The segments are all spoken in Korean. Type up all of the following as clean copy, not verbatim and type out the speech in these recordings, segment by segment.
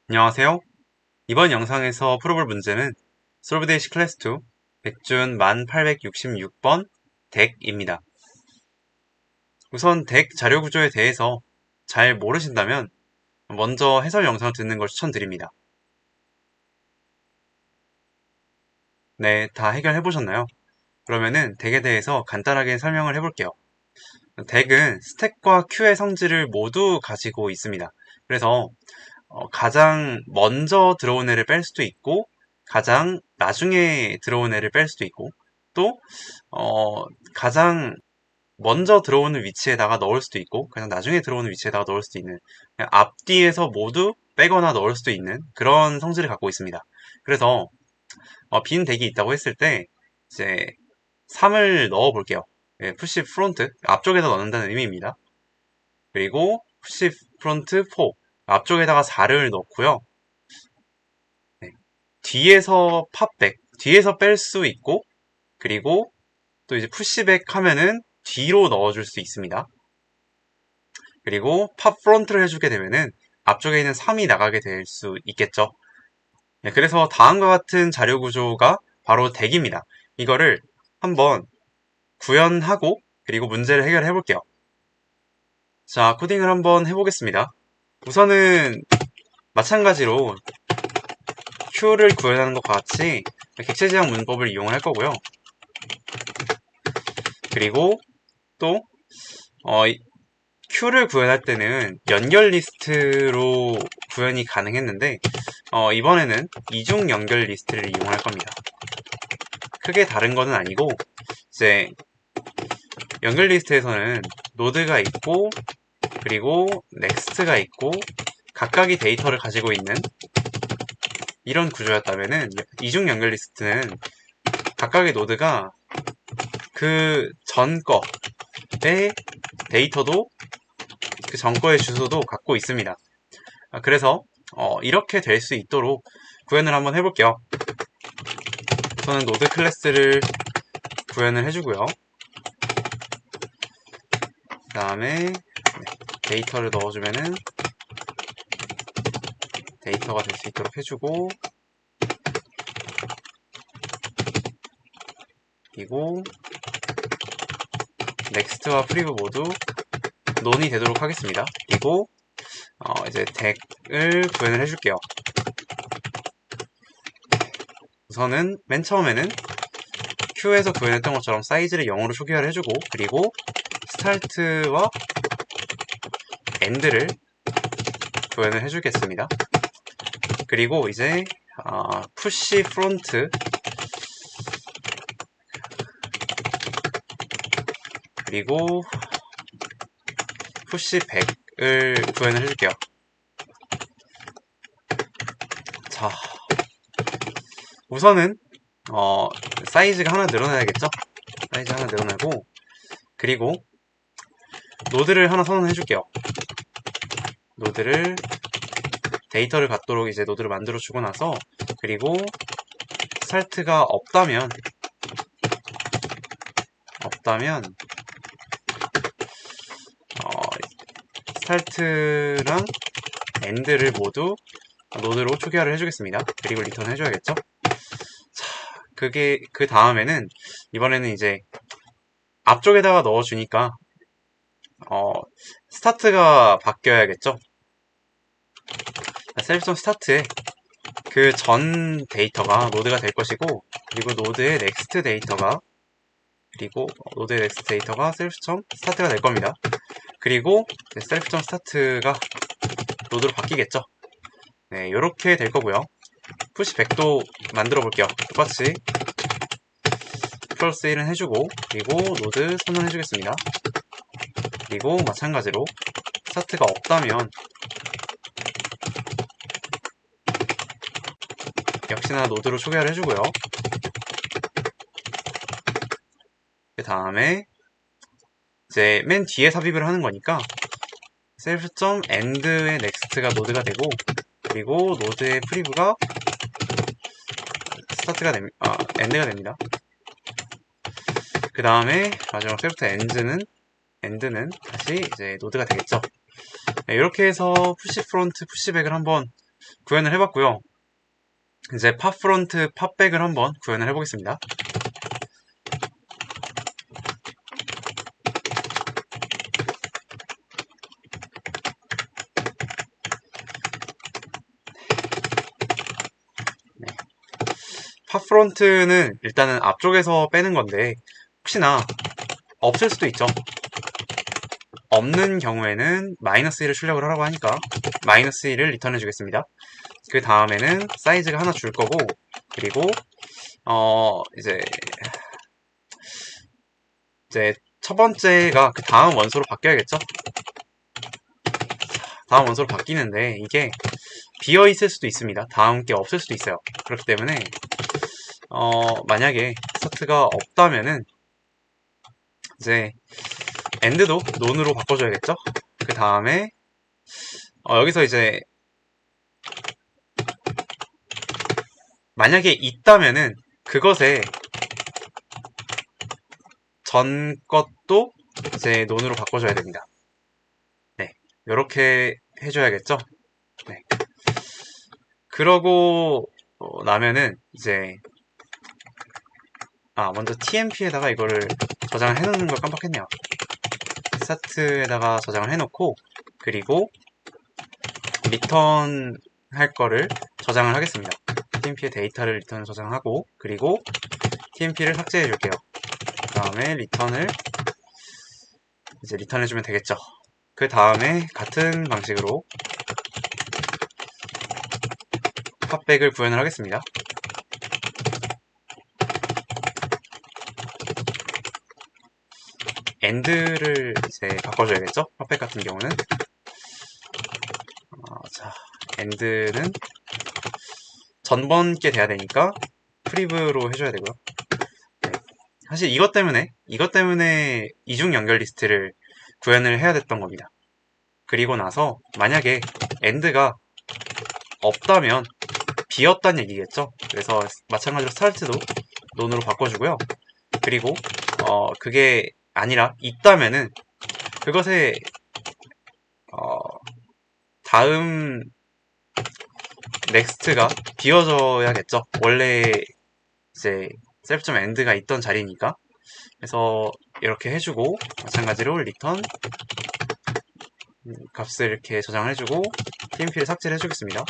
안녕하세요. 이번 영상에서 풀어볼 문제는 솔브데이시 클래스2 백준 1866번 덱입니다. 우선 덱 자료 구조에 대해서 잘 모르신다면 먼저 해설 영상을 듣는 걸 추천드립니다. 네, 다 해결해 보셨나요? 그러면은 덱에 대해서 간단하게 설명을 해볼게요. 덱은 스택과 큐의 성질을 모두 가지고 있습니다. 그래서 가장 먼저 들어온 애를 뺄 수도 있고 가장 나중에 들어온 애를 뺄 수도 있고 또 가장 먼저 들어오는 위치에다가 넣을 수도 있고 가장 나중에 들어오는 위치에다가 넣을 수도 있는 그냥 앞뒤에서 모두 빼거나 넣을 수도 있는 그런 성질을 갖고 있습니다. 그래서 빈 덱이 있다고 했을 때 이제 3을 넣어 볼게요. 푸시 프론트 앞쪽에다 넣는다는 의미입니다. 그리고 푸시 프론트 4 앞쪽에다가 4를 넣고요. 네. 뒤에서 팝백, 뒤에서 뺄 수 있고, 그리고 또 이제 푸시백 하면은 뒤로 넣어줄 수 있습니다. 그리고 팝 프론트를 해주게 되면은 앞쪽에 있는 3이 나가게 될 수 있겠죠. 네, 그래서 다음과 같은 자료 구조가 바로 덱입니다. 이거를 한번 구현하고 그리고 문제를 해결해 볼게요. 자, 코딩을 한번 해보겠습니다. 우선은 마찬가지로 Q를 구현하는 것과 같이 객체지향 문법을 이용할 거고요. 그리고 또 Q를 구현할 때는 연결 리스트로 구현이 가능했는데 이번에는 이중 연결 리스트를 이용할 겁니다. 크게 다른 거는 아니고 이제 연결 리스트에서는 노드가 있고 그리고 넥스트가 있고 각각이 데이터를 가지고 있는 이런 구조였다면은 이중 연결 리스트는 각각의 노드가 그 전 거의 데이터도 그 전 거의 주소도 갖고 있습니다. 그래서 이렇게 될 수 있도록 구현을 한번 해볼게요. 우선은 노드 클래스를 구현을 해주고요. 그 다음에 데이터를 넣어주면은 데이터가 될 수 있도록 해주고 그리고 넥스트와 프리브 모두 논이 되도록 하겠습니다. 그리고 이제 덱을 구현을 해줄게요. 우선은 맨 처음에는 Q에서 구현했던 것처럼 사이즈를 0으로 초기화를 해주고 그리고 스타트와 엔드를 구현을 해주겠습니다. 그리고 이제 푸시 프론트 그리고 푸시 백을 구현을 해줄게요. 자, 우선은 사이즈가 하나 늘어나야겠죠? 사이즈 하나 늘어나고 그리고 노드를 하나 선언해 줄게요. 노드를 데이터를 갖도록 이제 노드를 만들어 주고 나서 그리고 스타트가 없다면 스타트랑 엔드를 모두 노드로 초기화를 해주겠습니다. 그리고 리턴 해줘야겠죠? 자, 그 다음에는 이번에는 이제 앞쪽에다가 넣어주니까 스타트가 바뀌어야겠죠? 셀프점 스타트에 그 전 데이터가 노드가 될 것이고 그리고 노드의 넥스트 데이터가 셀프점 스타트가 될 겁니다. 그리고 셀프점 스타트가 노드로 바뀌겠죠. 네, 요렇게 될 거고요. 푸시 100도 만들어 볼게요. 똑같이 플러스 1은 해주고 그리고 노드 선언해 주겠습니다. 그리고 마찬가지로 스타트가 없다면 역시나 노드로 초기화를 해주고요. 그 다음에 이제 맨 뒤에 삽입을 하는 거니까 self.end의 next가 노드가 되고 그리고 노드의 프리브가 end가 됩니다. 그 다음에 마지막 self.end는 다시 이제 노드가 되겠죠. 네, 이렇게 해서 푸시 프론트, 푸시백을 한번 구현을 해봤고요. 이제 팝 프론트, 팝백을 한번 구현을 해보겠습니다. 팝 프론트는 일단은 앞쪽에서 빼는 건데 혹시나 없을 수도 있죠. 없는 경우에는 마이너스 1을 출력을 하라고 하니까 마이너스 1을 리턴해 주겠습니다. 그 다음에는 사이즈가 하나 줄 거고, 그리고 이제 첫 번째가 그 다음 원소로 바뀌어야겠죠. 다음 원소로 바뀌는데 이게 비어 있을 수도 있습니다. 다음 게 없을 수도 있어요. 그렇기 때문에 만약에 스타트가 없다면은 이제 엔드도 논으로 바꿔줘야겠죠. 그 다음에 여기서 이제 만약에 있다면은 그것에 전 것도 이제 논으로 바꿔줘야 됩니다. 네, 이렇게 해줘야겠죠. 네. 그러고 나면은 이제 먼저 tmp에다가 이거를 저장을 해놓는 걸 깜빡했네요. 스타트에다가 저장을 해놓고, 그리고 리턴 할 거를 저장을 하겠습니다. tmp의 데이터를 리턴을 저장하고, 그리고 tmp를 삭제해 줄게요. 그 다음에 리턴을 이제 리턴해주면 되겠죠. 그 다음에 같은 방식으로 팝백을 구현을 하겠습니다. 엔드를 이제 바꿔줘야겠죠. 팝백 같은 경우는 자, 엔드는 전번 게 돼야 되니까 프리브로 해줘야 되고요. 네. 사실 이것 때문에 이중 연결 리스트를 구현을 해야 됐던 겁니다. 그리고 나서 만약에 엔드가 없다면 비었다는 얘기겠죠. 그래서 마찬가지로 스타트도 논으로 바꿔주고요. 그리고 그게 아니라 있다면은 그것에 다음 넥스트가 비워져야겠죠. 원래 이제 셀프.end가 있던 자리니까. 그래서 이렇게 해주고 마찬가지로 리턴 값을 이렇게 저장을 해주고 tmp를 삭제를 해주겠습니다.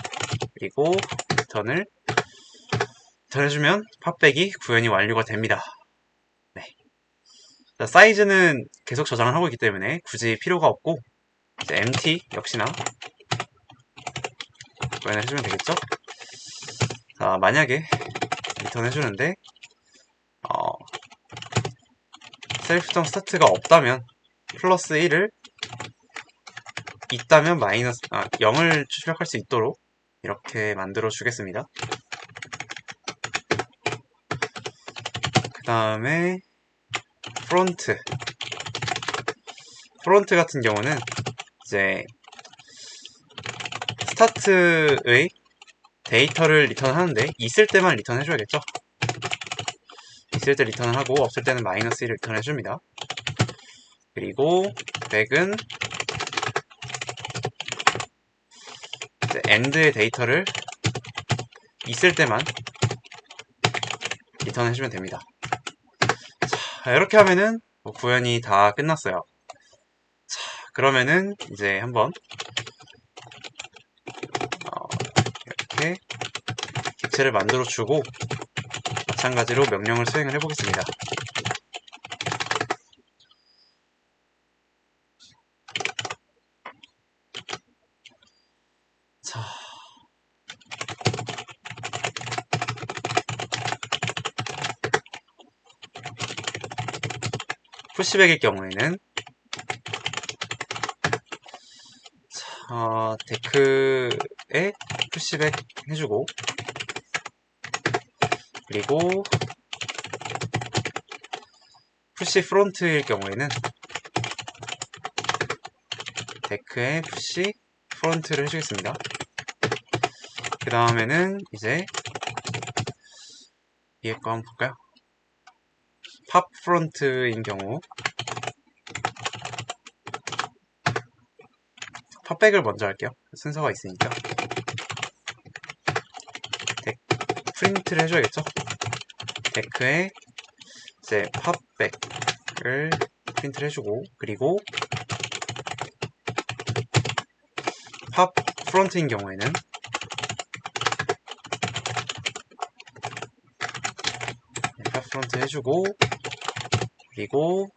그리고 리턴을 해주면 팝백이 구현이 완료가 됩니다. 네. 자, 사이즈는 계속 저장을 하고 있기 때문에 굳이 필요가 없고 이제 empty 역시나 구현을 해주면 되겠죠. 자, 만약에 리턴 해주는데 셀프.start가 없다면 플러스 1을 있다면 마이너스 0을 출력할 수 있도록 이렇게 만들어 주겠습니다. 그 다음에 프론트 같은 경우는 이제 스타트의 데이터를 리턴하는데 있을 때만 리턴 해줘야겠죠. 있을 때 리턴을 하고 없을 때는 마이너스 1을 리턴 해줍니다. 그리고 백은 이제 end의 데이터를 있을 때만 리턴 해주면 됩니다. 자, 이렇게 하면은 구현이 다 끝났어요. 자, 그러면은 이제 한번 이렇게 객체를 만들어 주고 마찬가지로 명령을 수행을 해보겠습니다. 자, 푸시백일 경우에는 데크에 푸시백 해주고 그리고 푸시 프론트일 경우에는 데크에 푸시 프론트를 해주겠습니다. 그 다음에는 이제 위에 거 한번 볼까요? 팝 프론트인 경우 팝백을 먼저 할게요. 순서가 있으니까. 프린트를 해줘야겠죠. 데크에 이제 팝백을 프린트를 해주고, 그리고 팝 프론트인 경우에는 팝 프론트 해주고, 그리고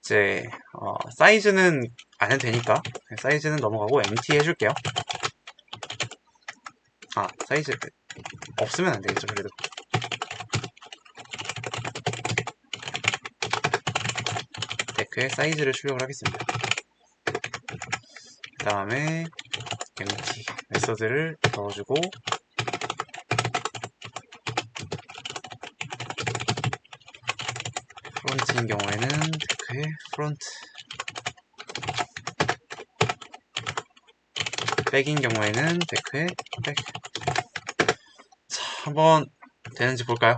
이제 사이즈는 안 해도 되니까 사이즈는 넘어가고 MT 해줄게요. 사이즈 없으면 안 되겠죠. 그래도 데크에 사이즈를 출력을 하겠습니다. 그 다음에 MT 메서드를 넣어주고, 프론트인 경우에는 데크에 프론트, 백인 경우에는 데크에 백. 자, 한번 되는지 볼까요?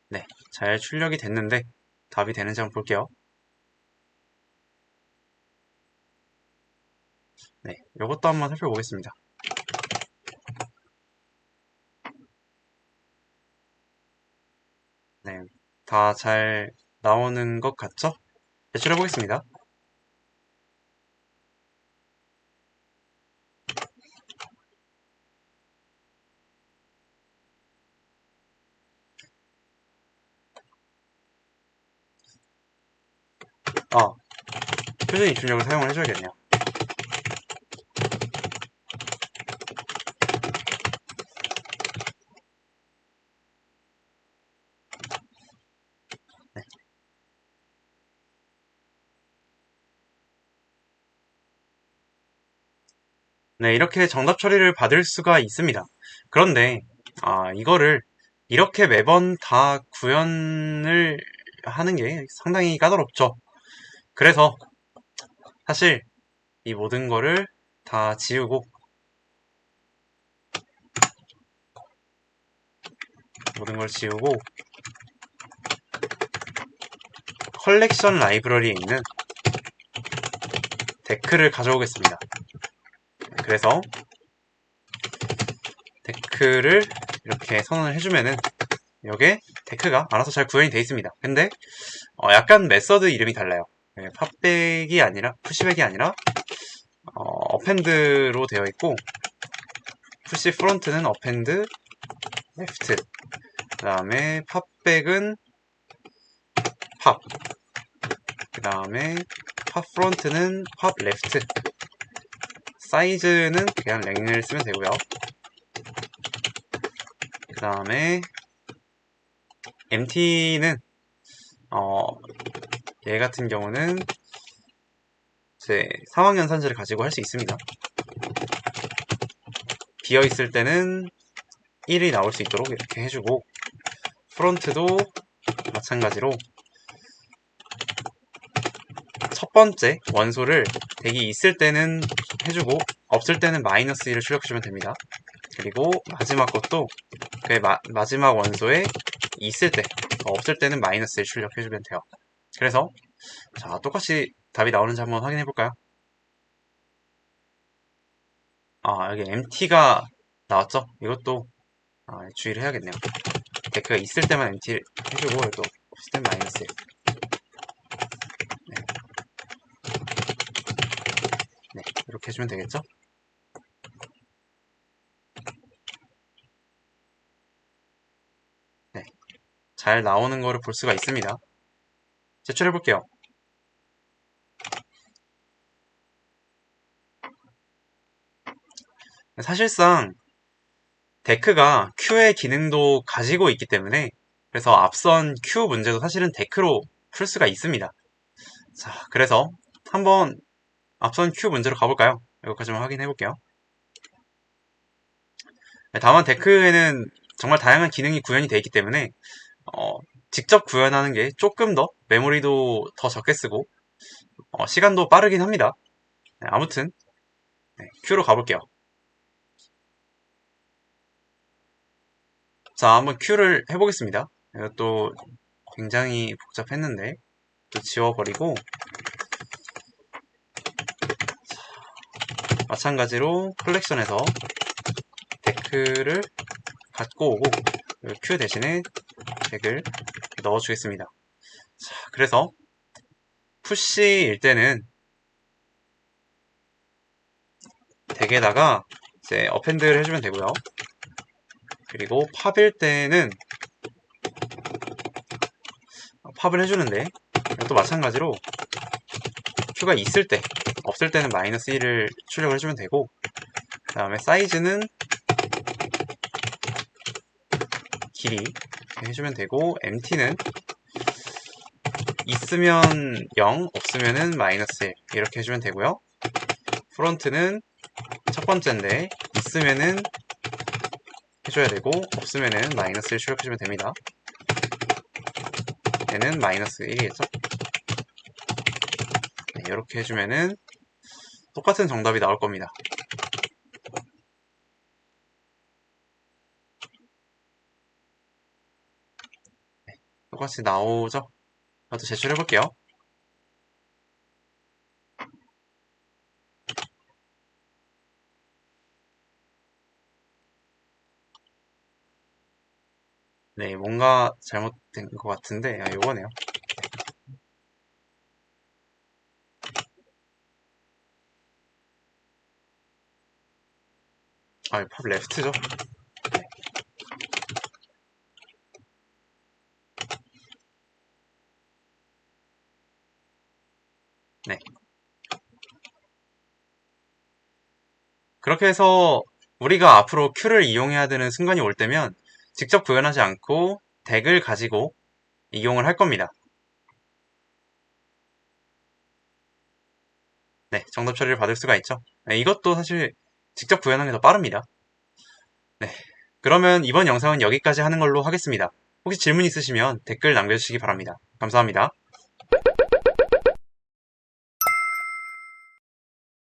네, 잘 출력이 됐는데 답이 되는지 한번 볼게요. 네, 이것도 한번 살펴보겠습니다. 네, 다 잘 나오는 것 같죠? 제출해 보겠습니다. 표준 입출력을 사용을 해줘야겠네요. 네. 네, 이렇게 정답 처리를 받을 수가 있습니다. 그런데 이거를 이렇게 매번 다 구현을 하는 게 상당히 까다롭죠. 그래서 사실 이 모든 거를 다 지우고 컬렉션 라이브러리에 있는 데크를 가져오겠습니다. 그래서 데크를 이렇게 선언을 해주면은 여기에 데크가 알아서 잘 구현이 되어 있습니다. 근데 약간 메서드 이름이 달라요. 팝백이 아니라 푸시백이 아니라 어펜드로 되어 있고, 푸시 프론트는 어펜드 레프트, 그 다음에 팝백은 팝, 그 다음에 팝 프론트는 팝 레프트, 사이즈는 그냥 랭을 쓰면 되고요. 그 다음에 MT는 얘 같은 경우는 이제 상황연산지를 가지고 할 수 있습니다. 비어있을 때는 1이 나올 수 있도록 이렇게 해주고, 프론트도 마찬가지로 첫 번째 원소를 대기 있을 때는 해주고 없을 때는 마이너스 1을 출력해주면 됩니다. 그리고 마지막 것도 그 마지막 원소에 있을 때, 없을 때는 마이너스 1 출력해주면 돼요. 그래서 자, 똑같이 답이 나오는지 한번 확인해 볼까요? 여기 MT가 나왔죠? 이것도 주의를 해야겠네요. 데크가 있을 때만 MT 해주고, 또 없을 때는 마이너스 1. 네, 이렇게 해주면 되겠죠? 네, 잘 나오는 거를 볼 수가 있습니다. 제출해 볼게요. 사실상 데크가 Q의 기능도 가지고 있기 때문에, 그래서 앞선 Q 문제도 사실은 데크로 풀 수가 있습니다. 자, 그래서 한번 앞선 Q 문제로 가볼까요? 여기까지만 확인해 볼게요. 다만 데크에는 정말 다양한 기능이 구현이 되어 있기 때문에 직접 구현하는 게 조금 더 메모리도 더 적게 쓰고 시간도 빠르긴 합니다. 네, 아무튼 Q로 가볼게요. 자, 한번 Q를 해보겠습니다. 이것도 굉장히 복잡했는데 또 지워버리고, 마찬가지로 컬렉션에서 데크를 갖고 오고 q 대신에 덱을 넣어주겠습니다. 자, 그래서 푸시일 때는 덱에다가 이제 어펜드를 해주면 되고요. 그리고 팝일 때는 팝을 해주는데 또 마찬가지로 Q가 있을 때, 없을 때는 마이너스 1을 출력을 해주면 되고, 그 다음에 사이즈는 길이 해주면 되고, MT는 있으면 0, 없으면은 마이너스 1 이렇게 해주면 되고요. 프론트는 첫 번째인데 있으면은 해줘야 되고 없으면은 마이너스 1 출력해주면 됩니다. 얘는 마이너스 1이겠죠? 네, 이렇게 해주면은 똑같은 정답이 나올 겁니다. 네, 똑같이 나오죠? 저도 제출해볼게요. 네, 뭔가 잘못된 것 같은데, 요거네요. 팝 레프트죠? 네. 그렇게 해서 우리가 앞으로 Q를 이용해야 되는 순간이 올 때면 직접 구현하지 않고 덱을 가지고 이용을 할 겁니다. 네, 정답 처리를 받을 수가 있죠. 네, 이것도 사실 직접 구현하는 게 더 빠릅니다. 네, 그러면 이번 영상은 여기까지 하는 걸로 하겠습니다. 혹시 질문 있으시면 댓글 남겨주시기 바랍니다. 감사합니다.